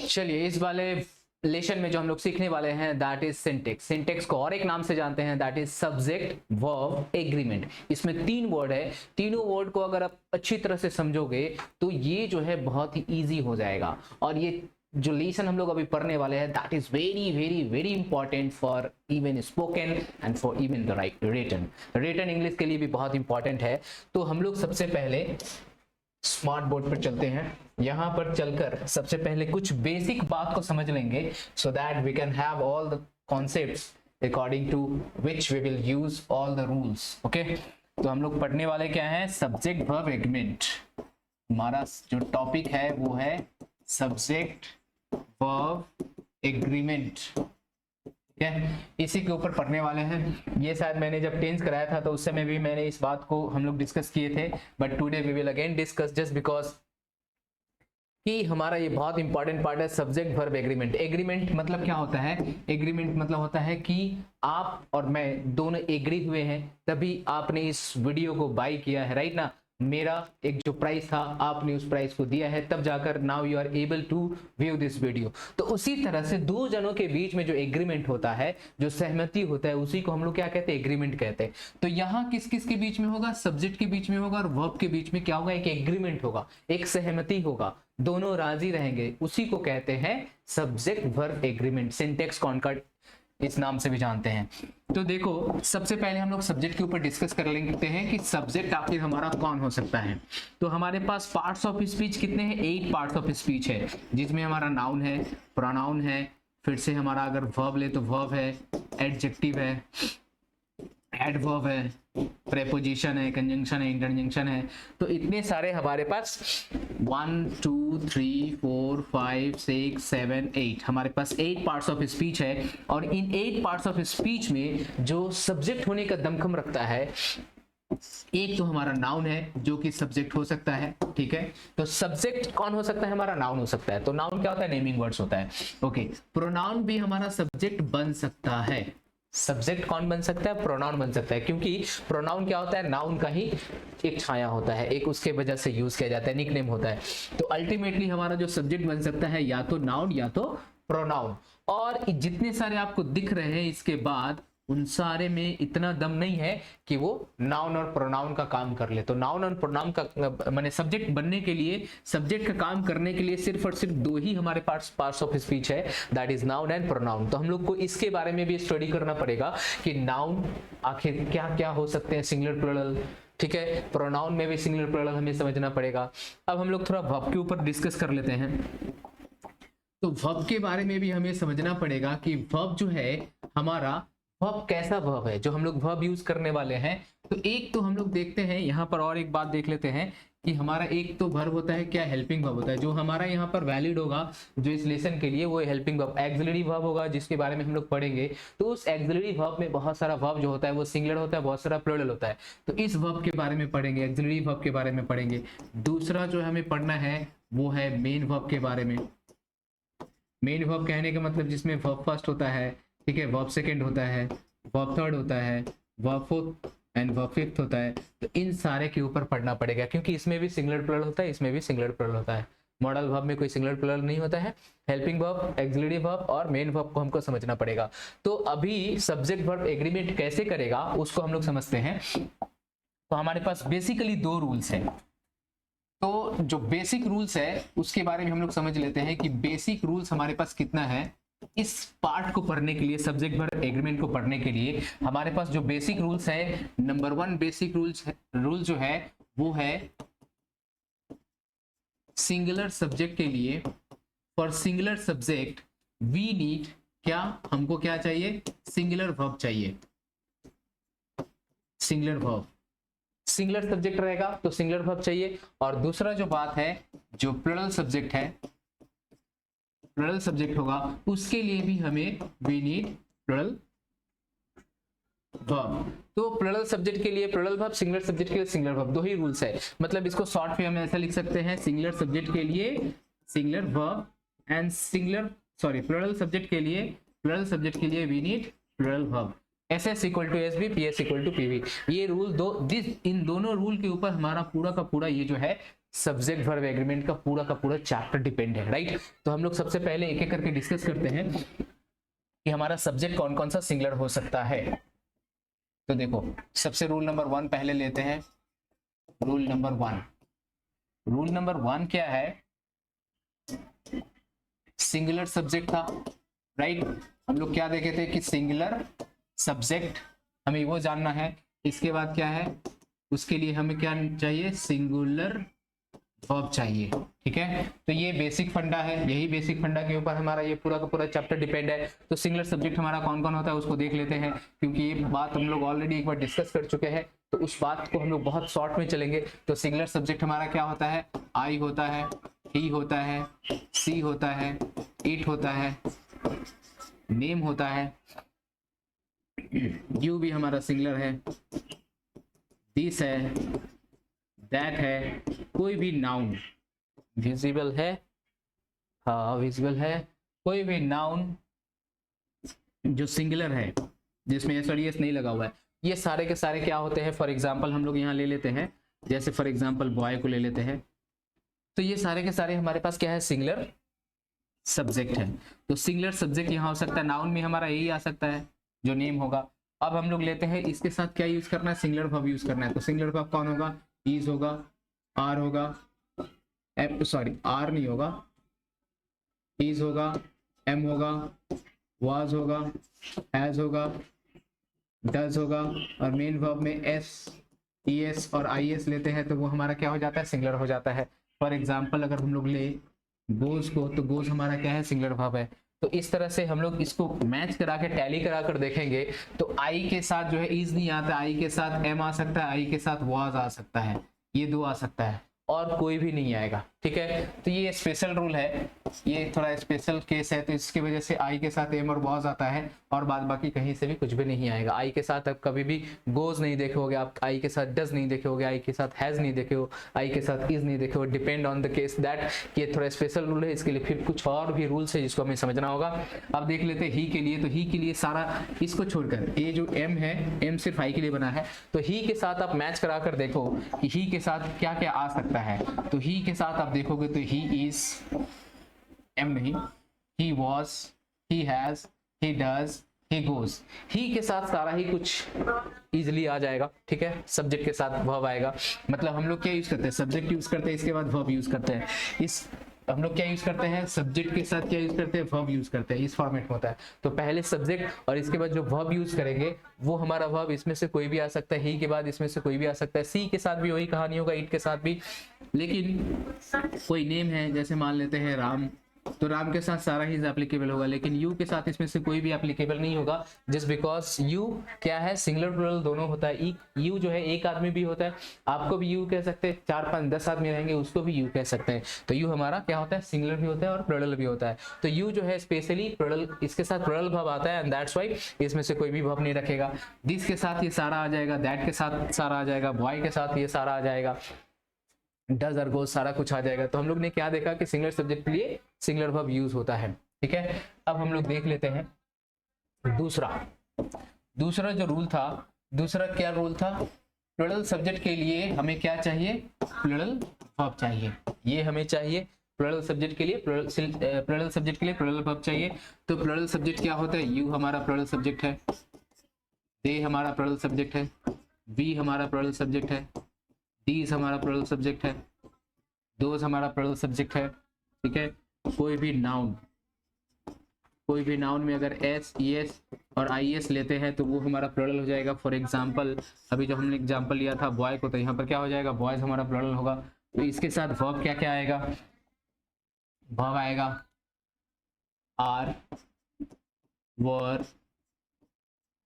चलिए इस वाले लेशन में जो हम लोग सीखने वाले हैं दैट इज सिंटेक्स। सिंटेक्स को और एक नाम से जानते हैं that is subject verb agreement. इसमें 3 वर्ड है, तीनों वर्ड को अगर आप अच्छी तरह से समझोगे तो ये जो है बहुत ही इजी हो जाएगा। और ये जो लेसन हम लोग अभी पढ़ने वाले हैं that is very very very important for even spoken and for even the written English के लिए भी बहुत इंपॉर्टेंट है। तो हम लोग सबसे पहले स्मार्ट बोर्ड पर चलते हैं। यहां पर चलकर सबसे पहले कुछ बेसिक बात को समझ लेंगे so that we can have all the concepts according to which we will use all the rules. Okay, तो हम लोग पढ़ने वाले क्या है, सब्जेक्ट वर्ब एग्रीमेंट। हमारा जो टॉपिक है वो है सब्जेक्ट वर्ब एग्रीमेंट। ठीक है, इसी के ऊपर पढ़ने वाले हैं। ये शायद मैंने जब टेंस कराया था तो उस समय भी मैंने इस बात को हम लोग डिस्कस किए थे, but today we will again discuss just because कि हमारा ये बहुत इंपॉर्टेंट पार्ट है सब्जेक्ट वर्ब एग्रीमेंट। एग्रीमेंट मतलब क्या होता है, एग्रीमेंट मतलब होता है कि आप और मैं दोनों एग्री हुए हैं तभी आपने इस वीडियो को बाय किया है, राइट ना। मेरा एक जो प्राइस था आपने उस प्राइस को दिया है, तब जाकर now you are able to view this video. तो उसी तरह से दो जनों के बीच में जो एग्रीमेंट होता है, जो सहमति होता है, उसी को हम लोग क्या कहते हैं, एग्रीमेंट कहते हैं। तो यहाँ किस किस के बीच में होगा, सब्जेक्ट के बीच में होगा और वर्ब के बीच में क्या होगा, एक एग्रीमेंट होगा, एक सहमति होगा, दोनों राजी रहेंगे, उसी को कहते हैं subject verb agreement. Syntax concord इस नाम से भी जानते हैं। तो देखो सबसे पहले हम लोग सब्जेक्ट के ऊपर डिस्कस कर लेते हैं कि सब्जेक्ट आखिर हमारा कौन हो सकता है। तो हमारे पास पार्ट्स ऑफ स्पीच कितने हैं, 8 पार्ट्स ऑफ स्पीच है, जिसमें हमारा नाउन है, प्रोनाउन है, फिर से हमारा अगर वर्ब ले तो वर्ब है, एडजेक्टिव है, एडवर्ब है, प्रेपोजिशन है, कंजंक्शन है, इंटरजेक्शन है। तो इतने सारे हमारे पास 1 2 3 4 5 6 7 8 हमारे पास 8 पार्ट्स ऑफ स्पीच है। और इन 8 पार्ट्स ऑफ स्पीच में जो सब्जेक्ट होने का दमखम रखता है, एक तो हमारा नाउन है जो कि सब्जेक्ट हो सकता है। ठीक है, तो सब्जेक्ट कौन हो सकता है, हमारा नाउन हो सकता है। तो नाउन क्या होता है, नेमिंग वर्ड्स होता है। ओके, प्रोनाउन भी हमारा सब्जेक्ट बन सकता है। सब्जेक्ट कौन बन सकता है, प्रोनाउन बन सकता है, क्योंकि प्रोनाउन क्या होता है, नाउन का ही एक छाया होता है, एक उसके वजह से यूज किया जाता है, निकनेम होता है। तो अल्टीमेटली हमारा जो सब्जेक्ट बन सकता है या तो नाउन या तो प्रोनाउन। और जितने सारे आपको दिख रहे हैं इसके बाद उन सारे में इतना दम नहीं है कि वो नाउन और प्रोनाउन का काम कर ले। तो नाउन और प्रोनाउन का माने सब्जेक्ट बनने के लिए, सब्जेक्ट का काम करने के लिए सिर्फ और सिर्फ 2 ही हमारे पार्ट्स ऑफ स्पीच है, that is noun and pronoun. तो हम लोग को इसके बारे में भी स्टडी करना पड़ेगा कि नाउन आखिर क्या क्या हो सकते हैं, सिंगुलर प्लूरल। ठीक है, प्रोनाउन में भी सिंगुलर प्लूरल हमें समझना पड़ेगा। अब हम लोग थोड़ा वर्ब के ऊपर डिस्कस कर लेते हैं। तो वर्ब के बारे में भी हमें समझना पड़ेगा कि वर्ब जो है हमारा, वर्ब कैसा वर्ब है जो हम लोग वर्ब यूज करने वाले हैं। तो एक तो हम लोग देखते हैं यहाँ पर, और एक बात देख लेते हैं कि हमारा एक तो वर्ब होता है क्या, हेल्पिंग वर्ब होता है, जो हमारा यहाँ पर वैलिड होगा जो इस लेसन के लिए, वो हेल्पिंग वर्ब। एक्सिलरी वर्ब होगा जिसके बारे में हम लोग पढ़ेंगे। तो उस एक्सिलरी वर्ब में बहुत सारा वर्ब जो होता है वो सिंगुलर होता है, बहुत सारा प्लूरल होता है। तो इस वर्ब के बारे में पढ़ेंगे, एक्सिलरी वर्ब के बारे में पढ़ेंगे। दूसरा जो हमें पढ़ना है वो है मेन वर्ब के बारे में। मेन वर्ब कहने का मतलब जिसमें वर्ब फर्स्ट होता है, ठीक है, वर्ब सेकंड होता है, वर्ब थर्ड होता है, verb fourth and verb fifth होता है। तो इन सारे के ऊपर पढ़ना पड़ेगा, क्योंकि इसमें भी सिंगुलर प्लूरल होता है, इसमें भी सिंगुलर प्लूरल होता है। मॉडल वर्ब में कोई सिंगुलर प्लूरल नहीं होता है। हेल्पिंग वर्ब, एक्सिलरी वर्ब और मेन वर्ब को हमको समझना पड़ेगा। तो अभी सब्जेक्ट वर्ब एग्रीमेंट कैसे करेगा उसको हम लोग समझते हैं। तो हमारे पास बेसिकली 2 रूल्स हैं। तो जो बेसिक रूल्स है उसके बारे में हम लोग समझ लेते हैं कि बेसिक रूल्स हमारे पास कितना है। इस पार्ट को पढ़ने के लिए, सब्जेक्ट वर्ब एग्रीमेंट को पढ़ने के लिए हमारे पास जो बेसिक रूल्स है, नंबर 1 बेसिक रूल जो है वो है सिंगुलर सब्जेक्ट के लिए, for singular subject we need क्या, हमको क्या चाहिए, सिंगुलर वर्ब चाहिए। सिंगुलर वर्ब, सिंगुलर सब्जेक्ट रहेगा तो सिंगुलर वर्ब चाहिए। और दूसरा जो बात है, जो प्लूरल सब्जेक्ट है, प्लूरल सब्जेक्ट होगा, उसके लिए भी हमें वी नीड प्लूरल वर्ब। तो प्लूरल सब्जेक्ट के लिए प्लूरल वर्ब, सिंगुलर सब्जेक्ट के लिए सिंगुलर वर्ब, 2 ही रूल्स है। मतलब इसको शॉर्ट में हम ऐसा लिख सकते हैं, सिंगुलर सब्जेक्ट के लिए singular verb and plural subject के लिए we need plural verb. SS equal to SB, PS equal to PV। ये रूल इन दोनों रूल के ऊपर हमारा पूरा का पूरा ये जो है सब्जेक्ट वर्ब एग्रीमेंट का पूरा चैप्टर डिपेंड है, राइट। तो हम लोग सबसे पहले एक एक करके डिस्कस करते हैं कि हमारा सब्जेक्ट कौन कौन सा सिंगुलर हो सकता है। तो देखो, सबसे रूल नंबर 1 पहले लेते हैं। रूल नंबर 1 क्या है? सिंगुलर सब्जेक्ट था, राइट। हम लोग क्या देखे थे कि सिंगुलर सब्जेक्ट हमें वो जानना है। इसके बाद क्या है, उसके लिए हमें क्या चाहिए? सिंगुलर वर्ब चाहिए, ठीक है। तो ये बेसिक फंडा है, यही बेसिक फंडा के ऊपर हमारा ये पूरा का पूरा चैप्टर डिपेंड है। तो सिंगुलर सब्जेक्ट हमारा कौन कौन होता है उसको देख लेते हैं, क्योंकि ये बात हम लोग ऑलरेडी एक बार डिस्कस कर चुके हैं, तो उस बात को हम लोग बहुत शॉर्ट में चलेंगे। तो सिंगुलर सब्जेक्ट हमारा क्या होता है? आई होता है, ही होता है, सी होता है, इट होता है, नेम होता है, यू भी हमारा सिंगुलर है, दिस है, दैट है, कोई भी नाउन विजिबल है, हाँ विजिबल है, कोई भी नाउन जो सिंगुलर है जिसमें एस और एस नहीं लगा हुआ है, ये सारे के सारे क्या होते हैं? फॉर एग्जांपल हम लोग यहाँ ले लेते हैं, जैसे फॉर एग्जांपल बॉय को ले लेते हैं, तो ये सारे के सारे हमारे पास क्या है? सिंगुलर सब्जेक्ट है। तो सिंगुलर सब्जेक्ट यहाँ हो सकता है, नाउन में हमारा यही आ सकता है जो नेम होगा। अब हम लोग लेते हैं इसके साथ क्या यूज करना है? सिंगुलर वर्ब यूज करना है। तो सिंगुलर वर्ब कौन होगा? इज होगा, आर होगा, सॉरी आर नहीं होगा, इज होगा, एम होगा, वाज होगा, हैज होगा, डज होगा, और मेन वर्ब में एस, ई एस और आई एस लेते हैं तो वो हमारा क्या हो जाता है? सिंगुलर हो जाता है। फॉर एग्जाम्पल अगर हम लोग ले गोज को, तो गोज हमारा क्या है? सिंगुलर वर्ब है। तो इस तरह से हम लोग इसको मैच करा के टैली करा कर देखेंगे तो आई के साथ जो है इज नहीं आता, आई के साथ एम आ सकता है, आई के साथ वाज आ सकता है, ये दो आ सकता है, और कोई भी नहीं आएगा, ठीक है। तो ये स्पेशल रूल है, ये थोड़ा स्पेशल केस है, तो इसकी वजह से आई के साथ एम और वाज आता है और बाद बाकी कहीं से भी कुछ भी नहीं आएगा। आई के साथ आप कभी भी गोज नहीं देखोगे, आप आई के साथ डज नहीं देखोगे, आई के साथ हैज नहीं देखो, आई के साथ इज नहीं देखो, depend on the case that. ये थोड़ा स्पेशल रूल है, इसके लिए फिर कुछ और भी रूल्स है जिसको हमें समझना होगा। अब देख लेते हैं ही के लिए। तो ही के लिए सारा इसको छोड़कर ये जो एम है, एम सिर्फ आई के लिए बना है, तो ही के साथ आप मैच करा कर देखो कि ही के साथ क्या क्या आ सकता है। तो ही के साथ आप देखोगे तो ही इज, एम नहीं, he was, he has, he does, he goes। ही के साथ सारा ही कुछ इजिली आ जाएगा, ठीक है। सब्जेक्ट के साथ वर्ब आएगा, मतलब हम लोग क्या यूज करते हैं? सब्जेक्ट यूज करते हैं, इसके बाद वर्ब यूज करते हैं। इस हम लोग क्या यूज करते हैं? सब्जेक्ट के साथ क्या यूज करते हैं? वर्ब यूज करते हैं। इस फॉर्मेट में होता है। तो पहले सब्जेक्ट और इसके बाद जो वर्ब यूज करेंगे वो हमारा वर्ब इसमें से कोई भी आ सकता है, ही के बाद इसमें से कोई भी आ सकता है, सी के साथ भी वही कहानी होगा, इट के साथ भी। लेकिन कोई नेम है, जैसे मान लेते हैं राम, तो राम के साथ सारा ही एप्लीकेबल होगा, लेकिन यू के साथ इसमें से कोई भी एप्लीकेबल नहीं होगा, जस्ट बिकॉज यू क्या है? सिंगुलर प्लुरल दोनों होता है। यू जो है एक आदमी भी होता है, आपको भी यू कह सकते हैं, 4 5 10 आदमी रहेंगे उसको भी यू कह सकते हैं। तो यू हमारा क्या होता है? सिंगुलर भी होता है और प्लुरल भी होता है। तो यू जो है स्पेशली प्लुरल, इसके साथ प्लुरल वर्ब आता है, एंड दैट्स व्हाई इसमें से कोई भी वर्ब नहीं रखेगा। दिस के साथ ये सारा आ जाएगा, दैट के साथ सारा आ जाएगा, बॉय के साथ ये सारा आ जाएगा, डज और गोज सारा कुछ आ जाएगा। तो हम लोग ने क्या देखा कि सिंगुलर सब्जेक्ट के लिए सिंगुलर वर्ब यूज होता है, ठीक है। अब हम लोग देख लेते हैं दूसरा जो रूल था। दूसरा क्या रूल था? प्लुरल सब्जेक्ट के लिए हमें क्या चाहिए? प्लुरल वर्ब चाहिए। ये हमें चाहिए प्लुरल सब्जेक्ट के लिए, प्लुरल सब्जेक्ट के लिए प्लुरल वर्ब चाहिए। तो प्लुरल सब्जेक्ट क्या होता है? यू हमारा प्लुरल सब्जेक्ट है, दे हमारा प्लुरल सब्जेक्ट है, वी हमारा प्लुरल सब्जेक्ट है, दीज हमारा प्लुरल सब्जेक्ट है, दोज हमारा प्लुरल सब्जेक्ट है, ठीक है। कोई भी नाउन में अगर एस, ई एस और आई एस लेते हैं तो वो हमारा प्लुरल हो जाएगा। फॉर एग्जांपल अभी जो हमने एग्जांपल लिया था बॉय को, तो यहाँ पर क्या हो जाएगा? बॉयज हमारा प्लुरल होगा। तो इसके साथ वर्ब क्या क्या आएगा? वर्ब आएगा are, were,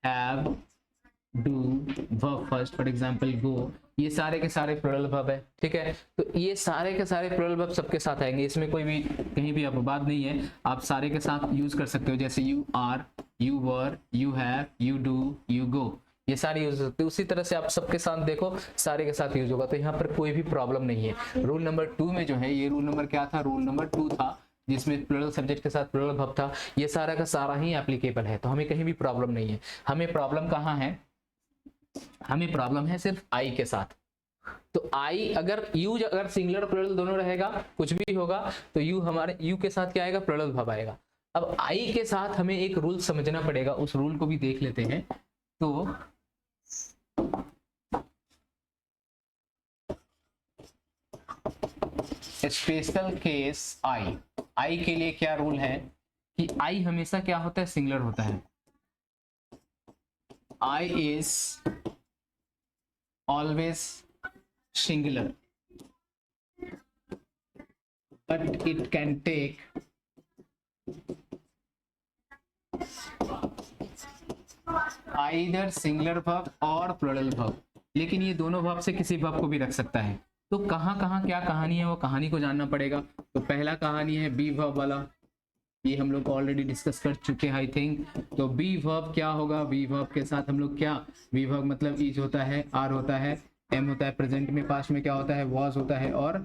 have, do, verb first, for example go, ये सारे के सारे प्लुरल वर्ब है, ठीक है। तो ये सारे के सारे प्लुरल वर्ब सबके साथ आएंगे, इसमें कोई भी कहीं भी अपवाद नहीं है, आप सारे के साथ यूज कर सकते हो। जैसे you are, you were, you have, you do, you go, ये सारे यूज हो सकते हैं। उसी तरह से आप सबके साथ देखो, सारे के साथ यूज होगा, तो यहाँ पर कोई भी प्रॉब्लम नहीं है। रूल नंबर 2 में जो है, ये रूल नंबर क्या था? रूल नंबर 2 था, जिसमें प्लुरल सब्जेक्ट के साथ प्लुरल वर्ब था। ये सारा का सारा ही एप्लीकेबल है, तो हमें कहीं भी प्रॉब्लम नहीं है। हमें प्रॉब्लम कहाँ है? हमें प्रॉब्लम है सिर्फ आई के साथ। तो आई अगर यू अगर सिंगुलर प्लुरल दोनों रहेगा, कुछ भी होगा तो यू हमारे यू के साथ क्या आएगा, प्लुरल वर्ब आएगा। अब आई के साथ हमें एक रूल समझना पड़ेगा, उस रूल को भी देख लेते हैं। तो स्पेशल केस आई के लिए क्या रूल है कि आई हमेशा क्या होता है, सिंगुलर होता है। I is always singular but it can take either singular verb और plural verb, लेकिन ये दोनों verb से किसी verb को भी रख सकता है। तो कहाँ कहाँ क्या कहानी है वो कहानी को जानना पड़ेगा। तो पहला कहानी है बी verb वाला, ये हम लोग ऑलरेडी डिस्कस कर चुके हैं आई थिंक। तो बी वर्ब क्या होगा, बी वर्ब के साथ हम लोग क्या, बी वर्ब मतलब इज होता है, आर होता है, एम होता है, प्रेजेंट में पास्ट में क्या होता है, वॉज होता है और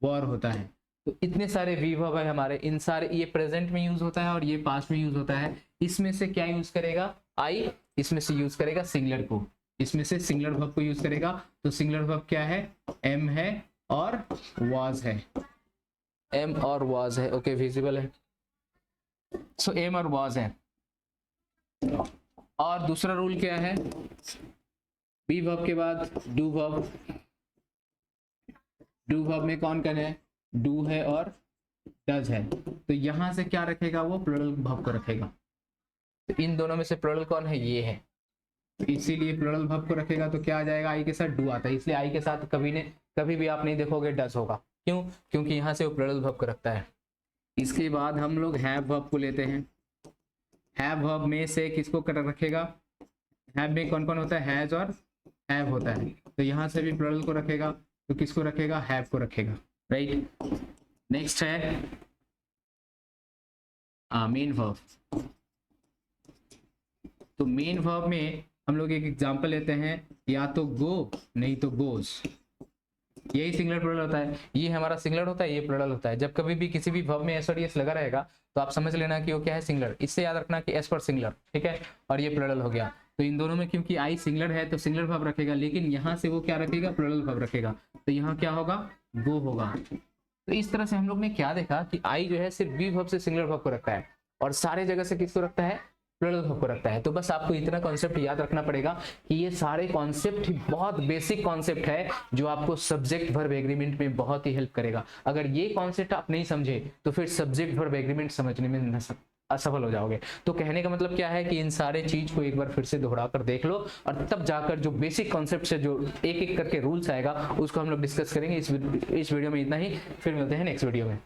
वॉर होता है। तो इतने सारे वी वर्ब है हमारे, इन सारे ये प्रेजेंट में यूज होता है और ये पास्ट में यूज होता है। इसमें से क्या यूज करेगा आई, इसमें से यूज करेगा सिंगुलर को, इसमें से सिंगुलर वर्ब को यूज करेगा। तो सिंगुलर वर्ब क्या है, एम है और वॉज है, एम और वॉज है। ओके विजिबल है, सो एम और वॉज है। और दूसरा रूल क्या है, बी वर्ब के बाद डू वर्ब, डू वर्ब में कौन कौन है, डू है और डज है। तो यहां से क्या रखेगा वो, प्लुरल वर्ब को रखेगा। तो इन दोनों में से प्लुरल कौन है, ये है, तो इसीलिए प्लुरल वर्ब को रखेगा। तो क्या आ जाएगा, आई के साथ डू आता है, इसलिए आई के साथ कभी भी आप नहीं देखोगे डज होगा। क्यों, क्योंकि यहाँ से वो प्लुरल वर्ब को रखता है। इसके बाद हम लोग हैव वर्ब को लेते हैं। हैव वर्ब में से किसको रखेगा, हैव में कौन कौन होता है, हैज और हैव होता है। तो यहाँ से भी प्लुरल को रखेगा, तो किसको रखेगा, हैव को रखेगा, राइट। नेक्स्ट है मेन वर्ब। तो मेन वर्ब में हम लोग एक एग्जांपल लेते हैं, या तो गो नहीं तो गोज, यही सिंगुलर प्लुरल होता है। ये हमारा सिंगुलर होता है, ये प्लुरल होता है। जब कभी भी किसी भी वर्ब में एस और एस लगा रहेगा तो आप समझ लेना कि वो क्या है, सिंगुलर। इससे याद रखना कि एस पर सिंगुलर, ठीक है, और ये प्लुरल हो गया। तो इन दोनों में क्योंकि आई सिंगुलर है तो सिंगुलर वर्ब रखेगा, लेकिन यहाँ से वो क्या रखेगा, प्लुरल वर्ब रखेगा। तो यहाँ क्या होगा, गो होगा। तो इस तरह से हम लोग ने क्या देखा कि आई जो है सिर्फ बी वर्ब से सिंगुलर वर्ब को रखता है और सारे जगह से किसको रखता है, प्लुरल वर्ब को रखता है। तो बस आपको इतना कॉन्सेप्ट याद रखना पड़ेगा कि ये सारे कॉन्सेप्ट बहुत बेसिक कॉन्सेप्ट है जो आपको सब्जेक्ट वर्ब एग्रीमेंट में बहुत ही हेल्प करेगा। अगर ये कॉन्सेप्ट आप नहीं समझे तो फिर सब्जेक्ट वर्ब एग्रीमेंट समझने में असफल हो जाओगे। तो कहने का मतलब क्या है कि इन सारे चीज को एक बार फिर से दोहरा कर देख लो और तब जाकर जो बेसिक कॉन्सेप्ट से जो एक एक करके रूल्स आएगा उसको हम लोग डिस्कस करेंगे। इस वीडियो में इतना ही, फिर मिलते हैं नेक्स्ट वीडियो में।